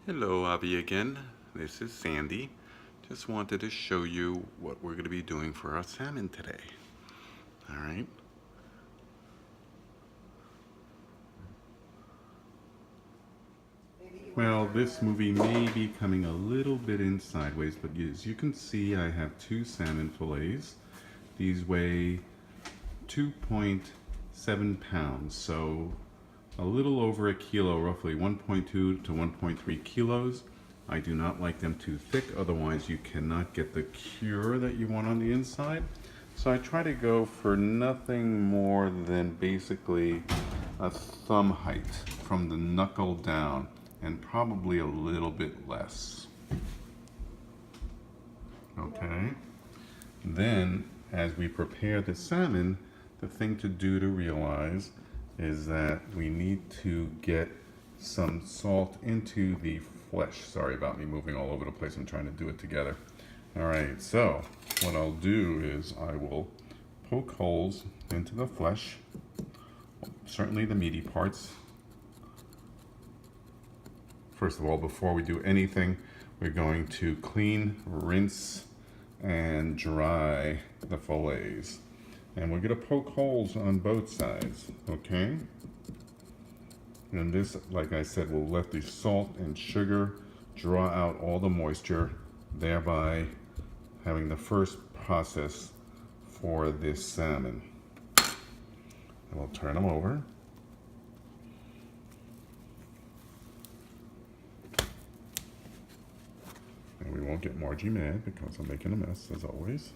Hello, Abby again. This is Sandy. Just wanted to show you what we're going to be doing for our salmon today. All right. Well, this movie may be coming a little bit in sideways, but as you can see, I have two salmon fillets. These weigh 2.7 pounds, so a little over a kilo, roughly 1.2 to 1.3 kilos. I do not like them too thick, otherwise you cannot get the cure that you want on the inside. So I try to go for nothing more than basically a thumb height from the knuckle down, and probably a little bit less. Okay? Then, as we prepare the salmon, the thing to do to realize is that we need to get some salt into the flesh. Sorry about me moving all over the place. I'm trying to do it together. All right, so what I'll do is I will poke holes into the flesh, certainly the meaty parts. First of all, before we do anything, we're going to clean, rinse, and dry the fillets. And we're going to poke holes on both sides, okay? And this, like I said, will let the salt and sugar draw out all the moisture, thereby having the first process for this salmon. And we'll turn them over. And we won't get Margie mad because I'm making a mess, as always.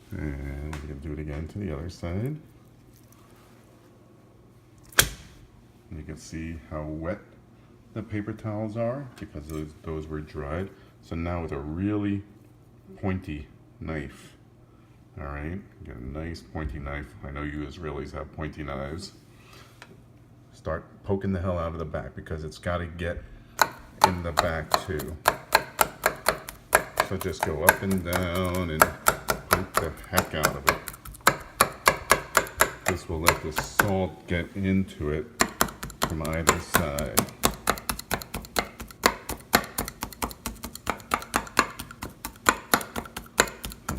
And we're going to do it again to the other side. And you can see how wet the paper towels are because those were dried. So now with a really pointy knife, all right, get a nice pointy knife. I know you Israelis have pointy knives. Start poking the hell out of the back because it's got to get in the back too. So just go up and down and poke the heck out of it. This will let the salt get into it from either side.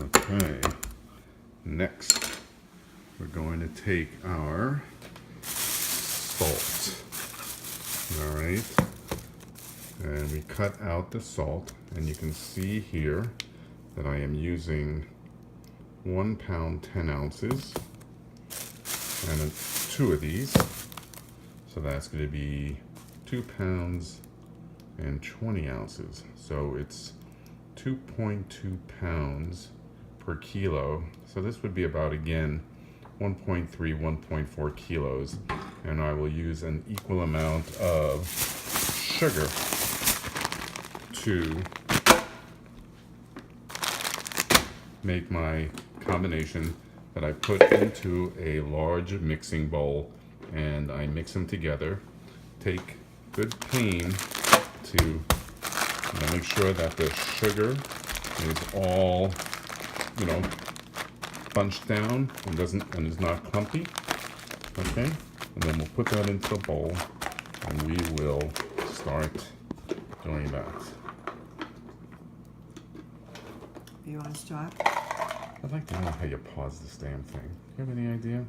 Okay, next we're going to take our salt, all right, and we cut out the salt, and you can see here that I am using 1 pound 10 ounces and two of these, so that's going to be 2 pounds and 20 ounces, so it's 2.2 pounds per kilo. So this would be about, again, 1.3, 1.4 kilos. And I will use an equal amount of sugar to make my combination that I put into a large mixing bowl, and I mix them together. Take good pain to make sure that the sugar is all, bunched down and is not clumpy. Okay, and then we'll put that into the bowl, and we will start doing that. You want to start? I'd like to know how you pause this damn thing. Do you have any idea?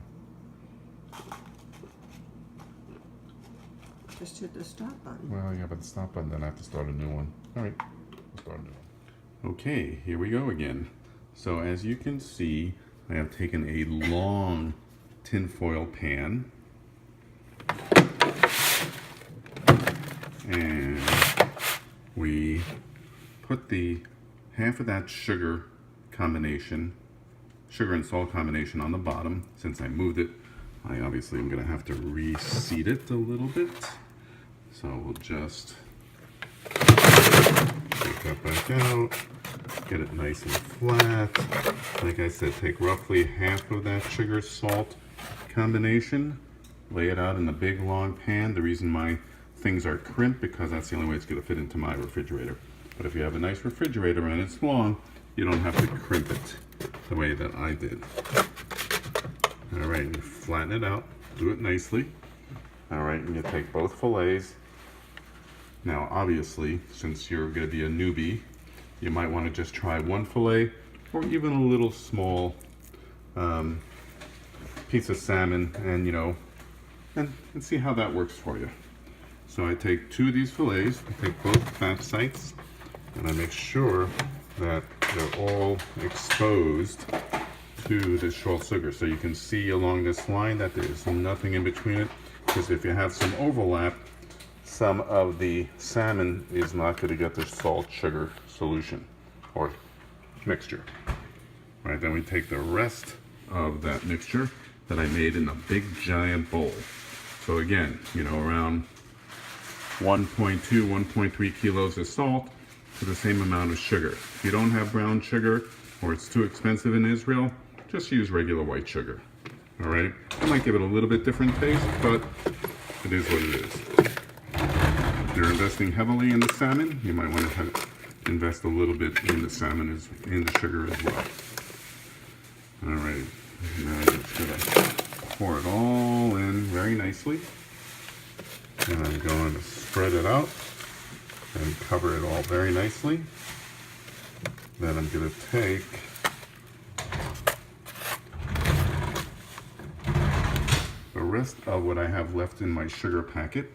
Just hit the stop button. Well, yeah, but the stop button, then I have to start a new one. All right, we'll start a new one. Okay, here we go again. So as you can see, I have taken a long tinfoil pan and we put the half of that sugar and salt combination on the bottom. Since I moved it, I obviously am going to have to reseat it a little bit. So we'll just take that back out, get it nice and flat. Like I said, take roughly half of that sugar salt combination, lay it out in the big long pan. The reason my things are crimped because that's the only way it's going to fit into my refrigerator. But if you have a nice refrigerator and it's long, you don't have to crimp it the way that I did. All right, and flatten it out, do it nicely. All right, and you take both fillets Now, obviously, since you're going to be a newbie, you might want to just try one fillet or even a little small piece of salmon and, and see how that works for you. So I take 2 of these fillets, I take both fat sites, and I make sure that they're all exposed to the short sugar. So you can see along this line that there's nothing in between it, because if you have some overlap, some of the salmon is not going to get the salt sugar solution or mixture. All right, then we take the rest of that mixture that I made in a big giant bowl. So again, around 1.2, 1.3 kilos of salt for the same amount of sugar. If you don't have brown sugar or it's too expensive in Israel, just use regular white sugar. All right, it might give it a little bit different taste, but it is what it is. If you're investing heavily in the salmon, you might want to invest a little bit in the salmon, in the sugar as well. All right, now I'm just gonna pour it all in very nicely. And I'm going to spread it out and cover it all very nicely. Then I'm going to take the rest of what I have left in my sugar packet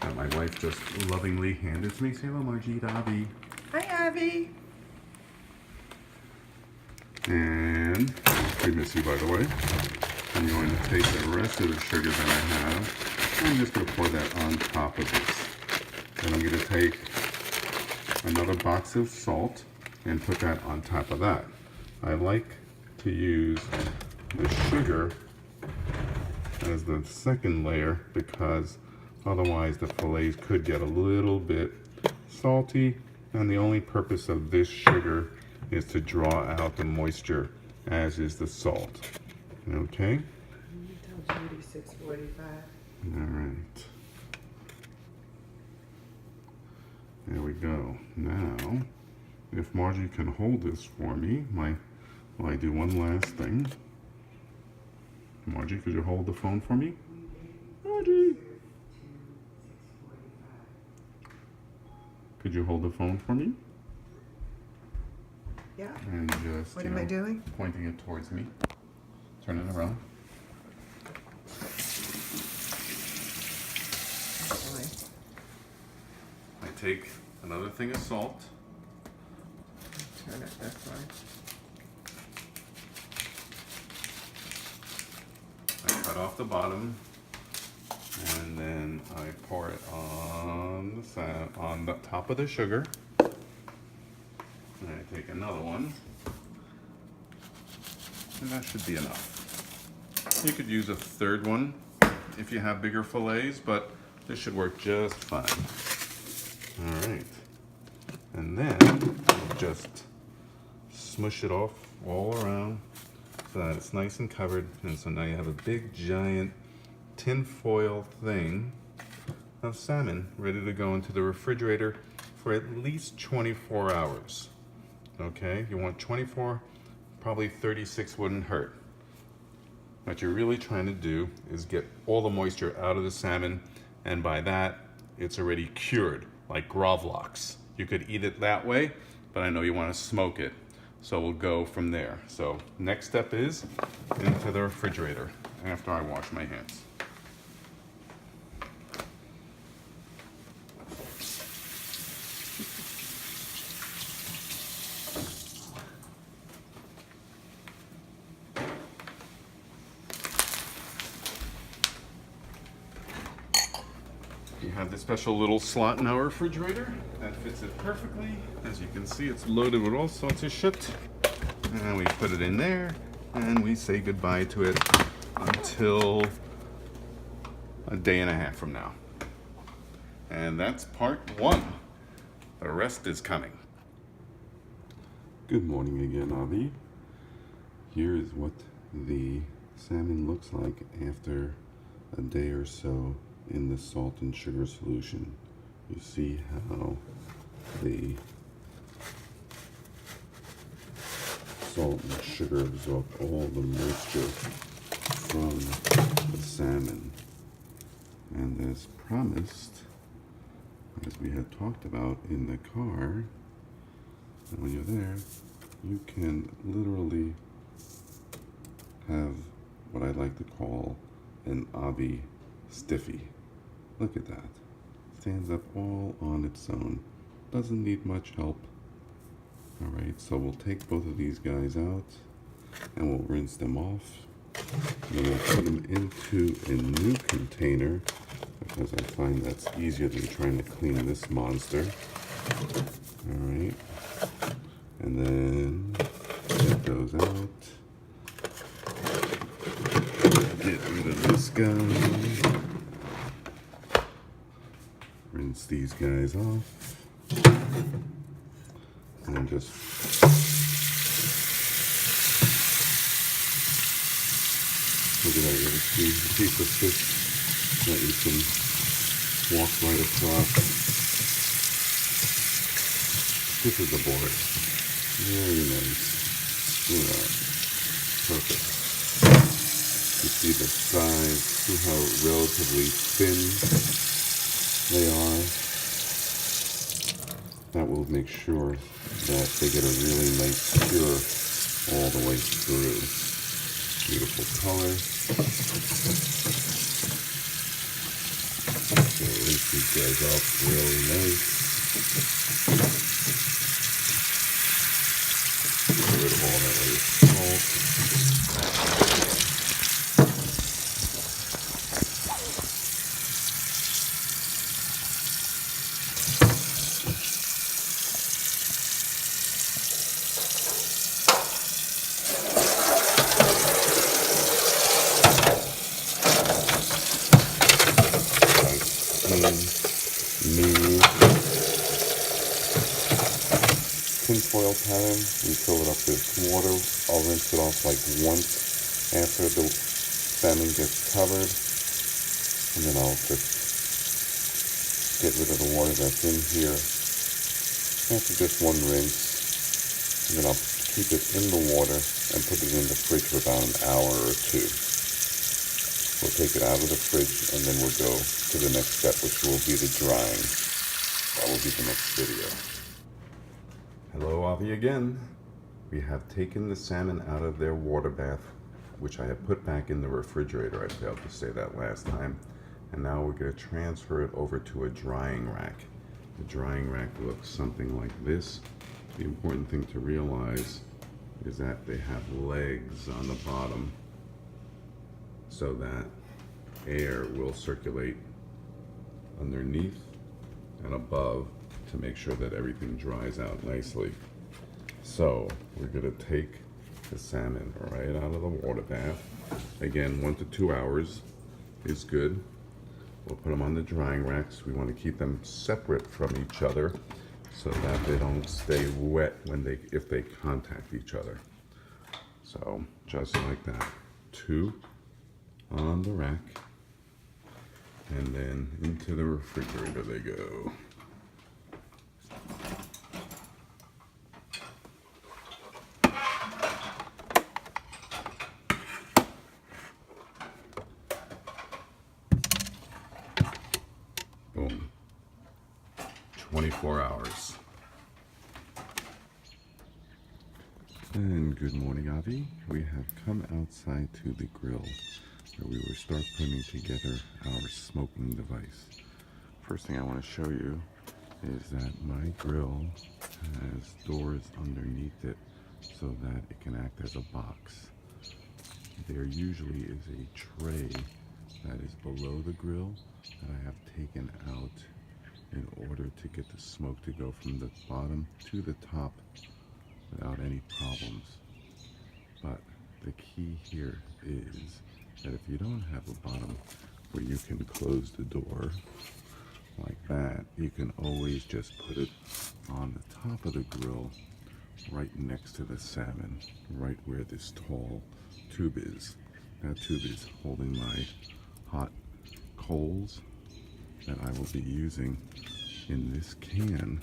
that my wife just lovingly handed to me. Say hello, Margie, Avi. Hi, Avi. And we miss you, by the way. I'm going to take the rest of the sugar that I have. I'm just going to pour that on top of this. Then I'm going to take another box of salt and put that on top of that. I like to use the sugar as the second layer because otherwise the fillets could get a little bit salty, and the only purpose of this sugar is to draw out the moisture, as is the salt. Okay? Tell Judy 6:45. All right. There we go. Now, if Margie can hold this for me, I do one last thing. Margie, could you hold the phone for me? Margie! Could you hold the phone for me? Yeah. And just, What am I doing? pointing it towards me. Turn it around. Boy. I take another thing of salt. Turn it this way. I cut off the bottom, and then I pour it on the top of the sugar. And I take another one, and that should be enough. You could use a third one if you have bigger fillets, but this should work just fine. All right, and then just smush it off all around so that it's nice and covered. And so now you have a big giant tin foil thing of salmon ready to go into the refrigerator for at least 24 hours. Okay, you want 24, probably 36 wouldn't hurt. What you're really trying to do is get all the moisture out of the salmon, and by that, it's already cured, like gravlax. You could eat it that way, but I know you want to smoke it. So we'll go from there. So next step is into the refrigerator after I wash my hands. You have this special little slot in our refrigerator that fits it perfectly. As you can see, it's loaded with all sorts of shit. And we put it in there, and we say goodbye to it until a day and a half from now. And that's part one. The rest is coming. Good morning again, Avi. Here is what the salmon looks like after a day or so in the salt and sugar solution. You see how the salt and sugar absorb all the moisture from the salmon. And as promised, as we had talked about in the car, and when you're there, you can literally have what I like to call an Avi stiffy. Look at that. Stands up all on its own. Doesn't need much help. Alright, so we'll take both of these guys out and we'll rinse them off. And we'll put them into a new container because I find that's easier than trying to clean this monster. Alright. And then get those out. Get rid of this guy. Rinse these guys off. And just look at that, you see a piece of fish that you can walk right across. This is the board. Very nice. Look at that. Perfect. You see the size, see how relatively thin they are. That will make sure that they get a really nice cure all the way through. Beautiful color. So rinse these guys off really nice. Get rid of all that little salt. New tinfoil pattern. We fill it up with water. I'll rinse it off like once after the salmon gets covered, and then I'll just get rid of the water that's in here after just one rinse, and then I'll keep it in the water and put it in the fridge for about an hour or two. We'll take it out of the fridge and then we'll go to the next step, which will be the drying. That will be the next video. Hello, Avi again. We have taken the salmon out of their water bath, which I have put back in the refrigerator. I failed to say that last time. And now we're going to transfer it over to a drying rack. The drying rack looks something like this. The important thing to realize is that they have legs on the bottom, so that air will circulate underneath and above to make sure that everything dries out nicely. So we're going to take the salmon right out of the water bath. Again, 1 to 2 hours is good. We'll put them on the drying racks. We want to keep them separate from each other so that they don't stay wet if they contact each other. So just like that. 2 on the rack, and then into the refrigerator they go. Boom. 24 hours. And good morning, Avi. We have come outside to the grill where we will start putting together our smoking device. First thing I want to show you is that my grill has doors underneath it so that it can act as a box. There usually is a tray that is below the grill that I have taken out in order to get the smoke to go from the bottom to the top without any problems. But the key here is that if you don't have a bottom where you can close the door like that, you can always just put it on the top of the grill right next to the salmon, right where this tall tube is. That tube is holding my hot coals that I will be using in this can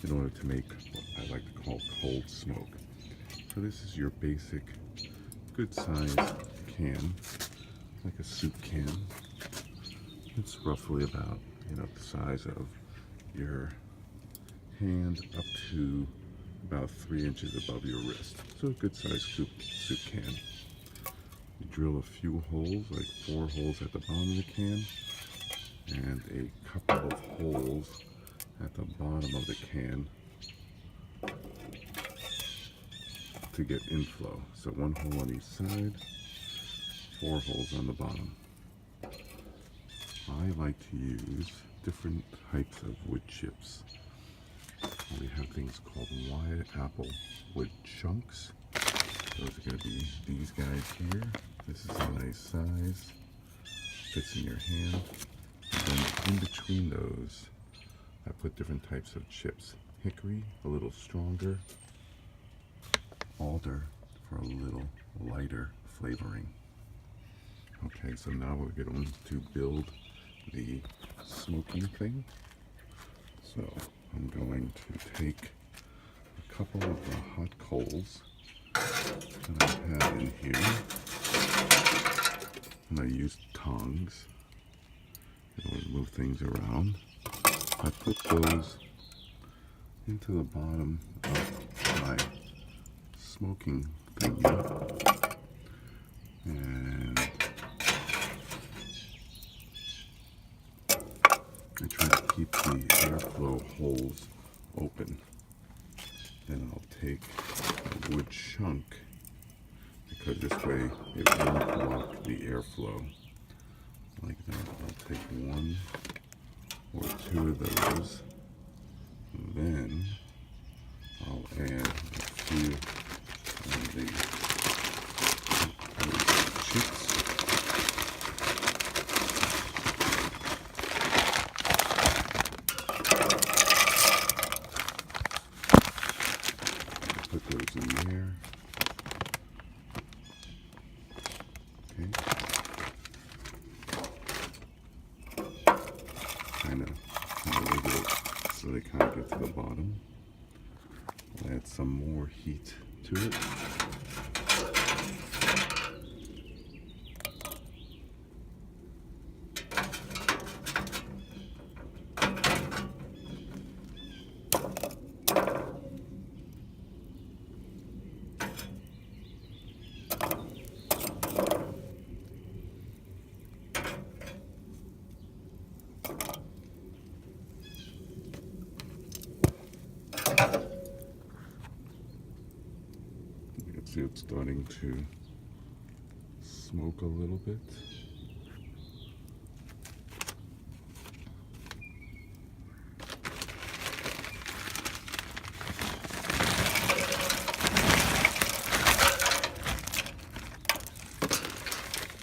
in order to make what I like to call cold smoke. So this is your basic good sized can, like a soup can. It's roughly about, the size of your hand up to about 3 inches above your wrist. So a good sized soup can. You drill a few holes, like 4 holes at the bottom of the can, and a couple of holes at the bottom of the can to get inflow. So 1 hole on each side, 4 holes on the bottom. I like to use different types of wood chips. We have things called wide apple wood chunks. Those are going to be these guys here. This is a nice size, fits in your hand. And then in between those, I put different types of chips. Hickory, a little stronger. Alder for a little lighter flavoring. Okay, so now we're going to build the smoking thing. So I'm going to take a couple of the hot coals that I have in here, and I use tongs and move things around. I put those into the bottom of my smoking thingy, and I try to keep the airflow holes open. Then I'll take a wood chunk, because this way it won't block the airflow. Like that. I'll take 1 or 2 of those. Then I'll add a few of the chips. Put those in there. Okay. Kind of wiggle it so they kind of get to the bottom. I'll add some more heat to it. You can see it's starting to smoke a little bit.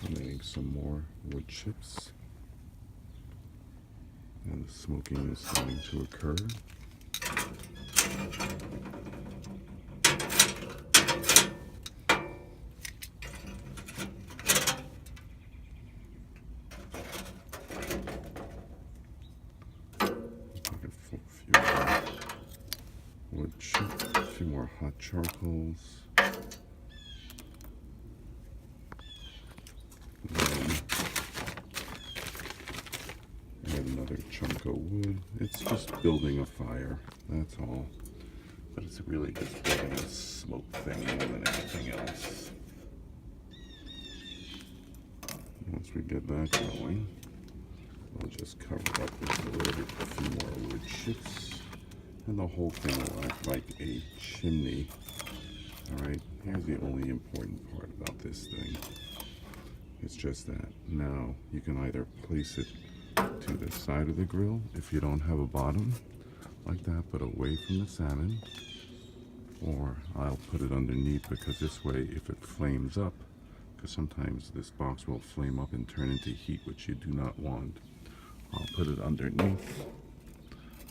I'm adding some more wood chips, and the smoking is starting to occur. Wood chip, a few more hot charcoals. Then add another chunk of wood. It's just building a fire, that's all. But it's really just building a smoke thing more than anything else. Once we get that going, we'll just cover it up with a few more wood chips. And the whole thing will act like a chimney. Alright, here's the only important part about this thing. It's just that now you can either place it to the side of the grill if you don't have a bottom like that, but away from the salmon, or I'll put it underneath, because this way if it flames up, because sometimes this box will flame up and turn into heat, which you do not want, I'll put it underneath.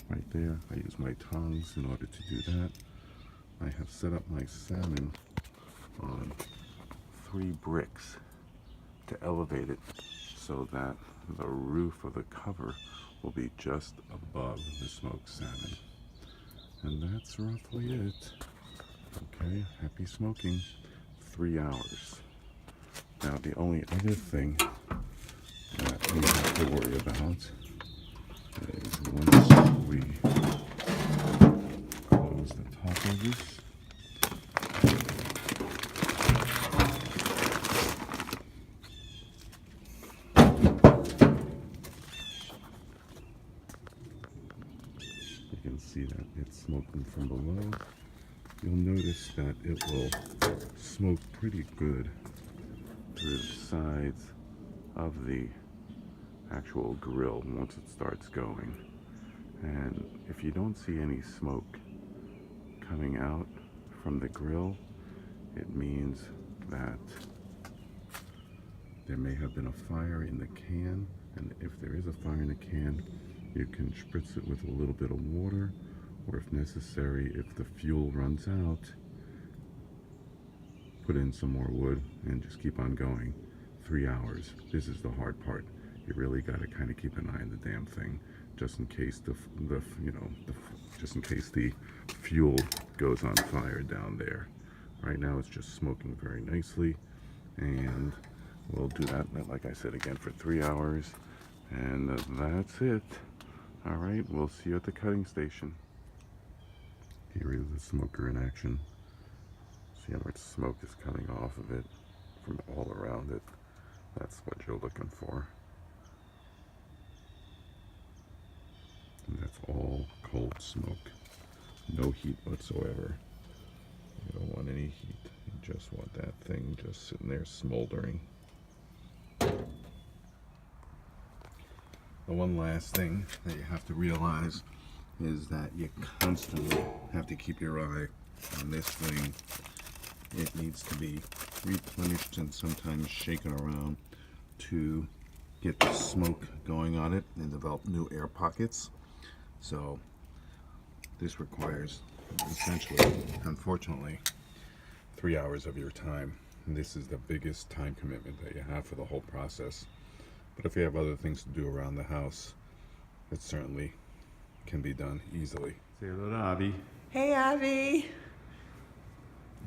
Right there, I use my tongs in order to do that. I have set up my salmon on 3 bricks to elevate it so that the roof of the cover will be just above the smoked salmon. And that's roughly it. Okay, happy smoking. 3 hours. Now the only other thing that we have to worry about is once we close the top of this, you can see that it's smoking from below. You'll notice that it will smoke pretty good through the sides of the actual grill once it starts going. And if you don't see any smoke coming out from the grill, it means that there may have been a fire in the can, and if there is a fire in the can, you can spritz it with a little bit of water, or if necessary, if the fuel runs out, put in some more wood and just keep on going. 3 hours. This is the hard part. You really got to kind of keep an eye on the damn thing, just in case just in case the fuel goes on fire down there. Right now it's just smoking very nicely, and we'll do that, like I said, again for 3 hours, and that's it. All right, we'll see you at the cutting station. Here is the smoker in action. See how much smoke is coming off of it from all around it. That's what you're looking for. And that's all cold smoke. No heat whatsoever. You don't want any heat. You just want that thing just sitting there smoldering. The one last thing that you have to realize is that you constantly have to keep your eye on this thing. It needs to be replenished and sometimes shaken around to get the smoke going on it and develop new air pockets. So this requires, essentially, unfortunately, 3 hours of your time. And this is the biggest time commitment that you have for the whole process. But if you have other things to do around the house, it certainly can be done easily. Say hello to Avi. Hey, Avi.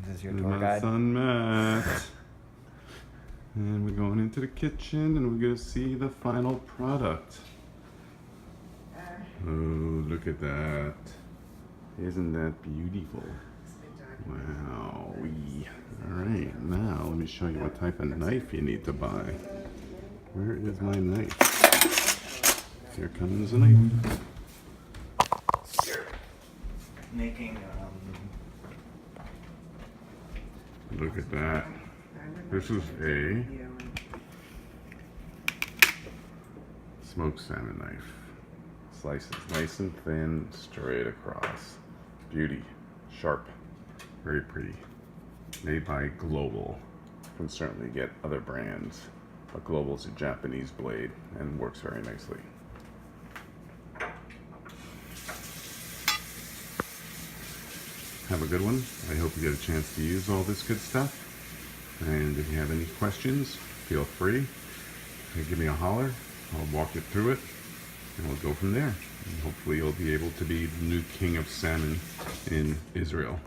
This is your And tour my guide. son Matt. And we're going into the kitchen and we're going to see the final product. Oh, look at that. Isn't that beautiful? Wow. Alright, now let me show you what type of knife you need to buy. Where is my knife? Here comes a knife. Making Look at that. This is a smoked salmon knife. Slices nice and thin, straight across. Beauty. Sharp. Very pretty. Made by Global. You can certainly get other brands, but Global's a Japanese blade and works very nicely. Have a good one. I hope you get a chance to use all this good stuff. And if you have any questions, feel free to give me a holler. I'll walk you through it, and we'll go from there. And hopefully you'll be able to be the new king of salmon in Israel.